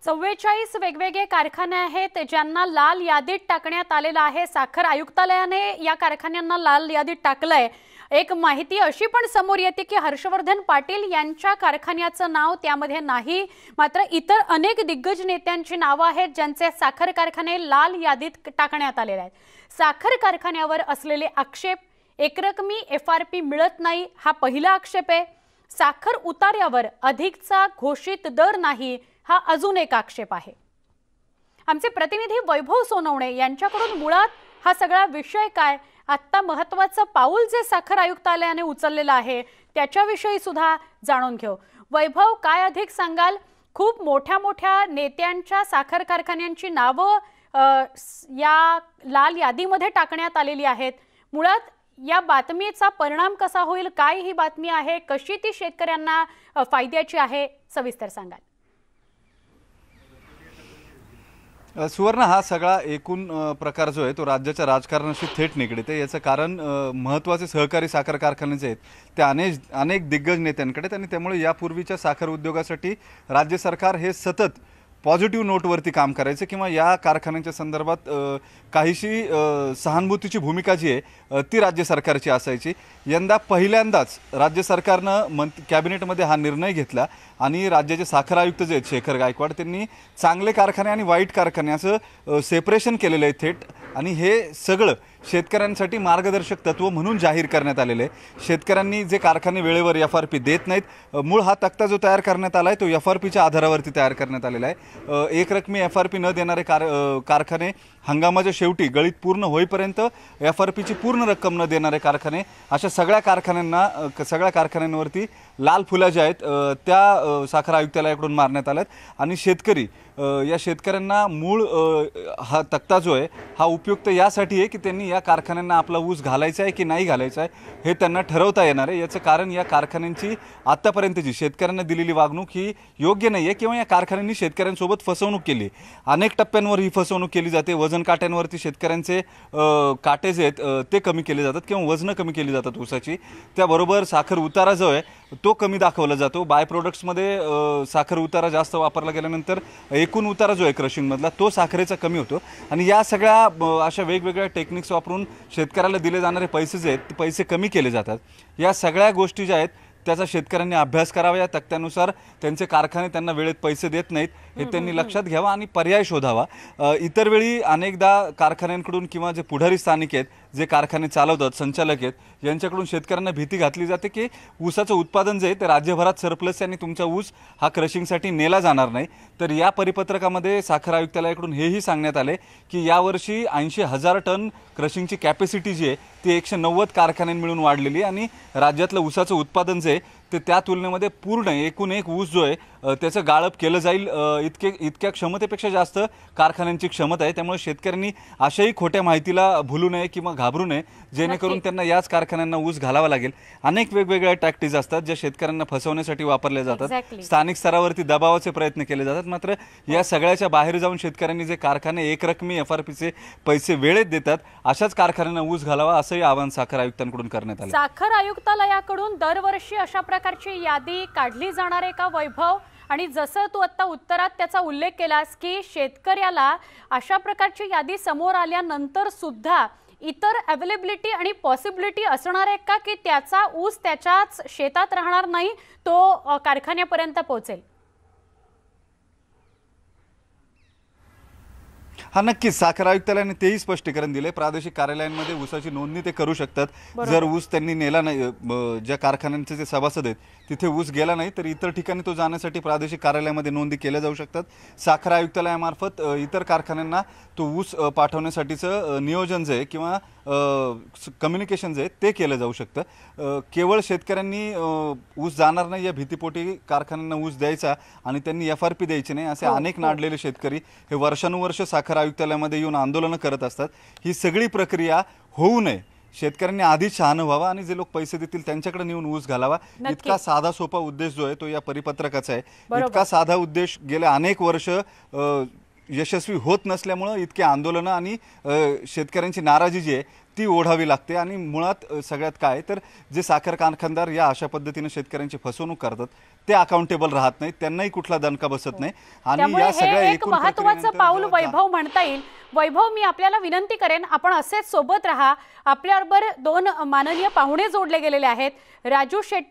44 वेगवेगळे कारखाने आहेत ज्यांना लाल यादीत टाकण्यात आलेलं आहे। साखर आयुक्तालयाने या कारखान्यांना लाल यादीत टाकलंय। एक माहिती अशी पण समोर येते की हर्षवर्धन पाटील यांच्या कारखान्याचं नाव त्यामध्ये नाही, मात्र इतर अनेक दिग्गज नेत्यांची नावे आहेत ज्यांचे साखर कारखाने लाल यादीत टाकण्यात आलेले आहेत। साखर कारखान्यावर असलेले आक्षेप, एकरकमी FRP मिळत नाही हा पहिला आक्षेप आहे। साखर उतार्यावर अधिकचा घोषित दर नाही हा अजून एक आक्षेप आहे। आमचे प्रतिनिधी वैभव सोनवणे यांच्याकडून मुळात हा सगळा विषय काय, आता महत्त्वाचं पाऊल जे साखर आयुक्तालयाने उचललेलं आहे त्याच्याविषयी सुद्धा जाणून घेऊ। वैभव, काय अधिक सांगाल? खूप मोठ्या नेत्यांच्या साखर कारखान्यांची नावं या लाल यादीमध्ये टाकण्यात आलेली आहेत। मुळात या बातमीचा परिणाम कसा होईल, काय ही बातमी आहे, कशी ती शेतकऱ्यांना फायद्याची आहे, सविस्तर सांगाल? सुवर्ण, हा सगळा एकूण प्रकार जो आहे तो राज्याच्या राजकारणाशी थेट निगडीत आहे। याचं कारण महत्त्वाचे सहकारी साखर कारखाने जे आहेत ते अनेक दिग्गज नेत्यांकडे, आणि त्यामुळे यापूर्वीच्या साखर उद्योगासाठी राज्य सरकार हे सतत पॉझिटिव्ह नोटवरती काम करायचं किंवा या कारखान्यांच्या संदर्भात काहीशी सहानुभूतीची भूमिका जी आहे ती राज्य सरकारची असायची। यंदा पहिल्यांदाच राज्य सरकारनं कॅबिनेटमध्ये हा निर्णय घेतला आणि राज्याचे साखर आयुक्त जे आहेत शेखर गायकवाड, त्यांनी चांगले कारखाने आणि वाईट कारखाने असं सेपरेशन केलेलं आहे थेट, आणि हे सगळं शेतकऱ्यांसाठी मार्गदर्शक तत्व म्हणून जाहीर करण्यात आलेले आहे। शेतकऱ्यांनी जे कारखाने वेळेवर FRP देत नाहीत, मूळ हा तक्ता जो तयार करण्यात आला आहे तो FRPच्या आधारावरती तयार करण्यात आलेला आहे। एकरकमी FRP न देणारे कारखाने हंगामाच्या शेवटी गळीत पूर्ण होईपर्यंत FRPची पूर्ण रक्कम न देणारे कारखाने, अशा सगळ्या कारखान्यांवरती लाल फुला ज्या आहेत त्या साखर आयुक्तालयाकडून मारण्यात आल्यात। आणि या शेतकऱ्यांना मूळ हा तक्ता जो आहे हा उपयुक्त यासाठी आहे की त्यांनी या कारखान्यांना आपला ऊस घालायचा आहे की नाही घालायचा आहे हे त्यांना ठरवता येणार आहे। याचं कारण या कारखान्यांची आत्तापर्यंतची शेतकऱ्यांना दिलेली वागणूक ही योग्य नाही आहे किंवा या कारखान्यांनी शेतकऱ्यांसोबत फसवणूक केली। अनेक टप्प्यांवर ही फसवणूक केली जाते। वजन काट्यांवरती शेतकऱ्यांचे काटे जे आहेत ते कमी केले जातात किंवा वजनं कमी केली जातात ऊसाची, त्याबरोबर साखर उतारा जो आहे तो कमी दाखवला जातो। बाय प्रोडक्ट्समध्ये साखर उतारा जास्त वापरला गेल्यानंतर एकूण उतारा जो आहे क्रशिंगमधला तो साखरेचा कमी होतो, आणि या सगळ्या अशा वेगवेगळ्या टेक्निक्स वापरून शेतकऱ्याला दिले जाणारे पैसे जे आहेत ते पैसे कमी केले जातात। या सगळ्या गोष्टी ज्या आहेत त्याचा शेतकऱ्यांनी अभ्यास करावा। या तक्त्यानुसार त्यांचे कारखाने त्यांना वेळेत पैसे देत नाहीत हे त्यांनी लक्षात घ्यावा आणि पर्याय शोधावा। इतर वेळी अनेकदा कारखान्यांकडून किंवा जे पुढारी स्थानिक आहेत, जे कारखाने चालवतात, संचालक आहेत, यांच्याकडून शेतकऱ्यांना भीती घातली जाते की ऊसाचं उत्पादन जे आहे ते राज्यभरात सरप्लस आणि तुमचा ऊस हा क्रशिंगसाठी नेला जाणार नाही। तर या परिपत्रकामध्ये साखर आयुक्तालयाकडून हेही सांगण्यात आले की यावर्षी 80,000 टन क्रशिंगची कॅपॅसिटी जी आहे ती 190 कारखान्यांनी मिळून वाढलेली आहे, आणि राज्यातलं ऊसाचं उत्पादन जे ते त्या तुलनेमध्ये पूर्ण एकूण एक ऊस जो आहे त्याचं गाळप केलं जाईल इतक्या क्षमतेपेक्षा जास्त कारखान्यांची क्षमता आहे। त्यामुळे शेतकऱ्यांनी अशाही खोट्या माहितीला भुलू नये किंवा घाबरू नये, जेणेकरून त्यांना याच कारखान्यांना ऊस घालावा लागेल। अनेक वेगवेगळ्या टॅक्टिक्स असतात ज्या शेतकऱ्यांना फसवण्यासाठी वापरल्या जातात, स्थानिक स्तरावरती दबावाचे प्रयत्न केले जातात। मात्र या सगळ्याच्या बाहेर जाऊन शेतकऱ्यांनी जे कारखाने एकरकमी FRPचे पैसे वेळेत देतात अशाच कारखान्यांना ऊस घालावा, असंही आवाहन साखर आयुक्तांकडून करण्यात आलं। साखर आयुक्तालयाकडून दरवर्षी अशा प्रकारची यादी काढली जाणार आहे का वैभव? आणि जसं तू आता उत्तरात त्याचा उल्लेख केलास की शेतकऱ्याला अशा प्रकारची यादी समोर आल्यानंतर सुद्धा इतर अवेलेबिलिटी आणि पॉसिबिलिटी असणार आहे का की त्याचा ऊस त्याच्याच शेतात राहणार नाही, तो कारखान्यापर्यंत पोहोचेल? हा, नक्कीच साखर आयुक्तालयाने तेही स्पष्टीकरण दिले। प्रादेशिक कार्यालयांमध्ये ऊसाची नोंदणी ते करू शकतात। जर ऊस त्यांनी नेला नाही, ज्या कारखान्यांचे जे सभासद आहेत तिथे ऊस गेला नाही तर इतर ठिकाणी तो जाण्यासाठी प्रादेशिक कार्यालयामध्ये नोंदी केल्या जाऊ शकतात। साखर आयुक्तालयामार्फत इतर कारखान्यांना तो ऊस पाठवण्यासाठीचं नियोजन जे किंवा कम्युनिकेशन जे ते केलं जाऊ शकतं। केवळ शेतकऱ्यांनी ऊस जाणार नाही या भीतीपोटी कारखान्यांना ऊस द्यायचा आणि त्यांनी FRP द्यायची नाही असे अनेक नाडलेले शेतकरी हे वर्षानुवर्ष साखर आयुक्तालयामध्ये येऊन आंदोलनं करत असतात। ही सगळी प्रक्रिया होऊ नये, शेतकऱ्यांनी आधीच शहाणं व्हावा आणि जे लोक पैसे देतील त्यांच्याकडे नेऊन ऊस घालावा। इतका साधा सोपा उद्देश जो आहे तो या परिपत्रकाचा आहे। इतका साधा उद्देश गेले अनेक वर्ष यशस्वी होत नसल्यामुळं इतके आंदोलनं आणि शेतकऱ्यांची नाराजी जी आहे ती ओढावी लागते। आणि मुळात सगळ्यात काय तर जे साखर कारखानदार या अशा पद्धतीने शेतकऱ्यांची फसवणूक करतात ते अकाउंटेबल राहत नाही, त्यांनाही कुठला दणका बसत नाही। आणि त्यामुळे या सगळ्या हे एक एकूण महत्त्वाचं प्रक्रियेनंतर पाऊल जेव्हा वैभव म्हणता येईल। वैभव, मी आपल्याला विनंती करेन आपण असेच सोबत राहा। आपल्याबरोबर दोन माननीय पाहुणे जोडले गेलेले आहेत, राजू शेट्टी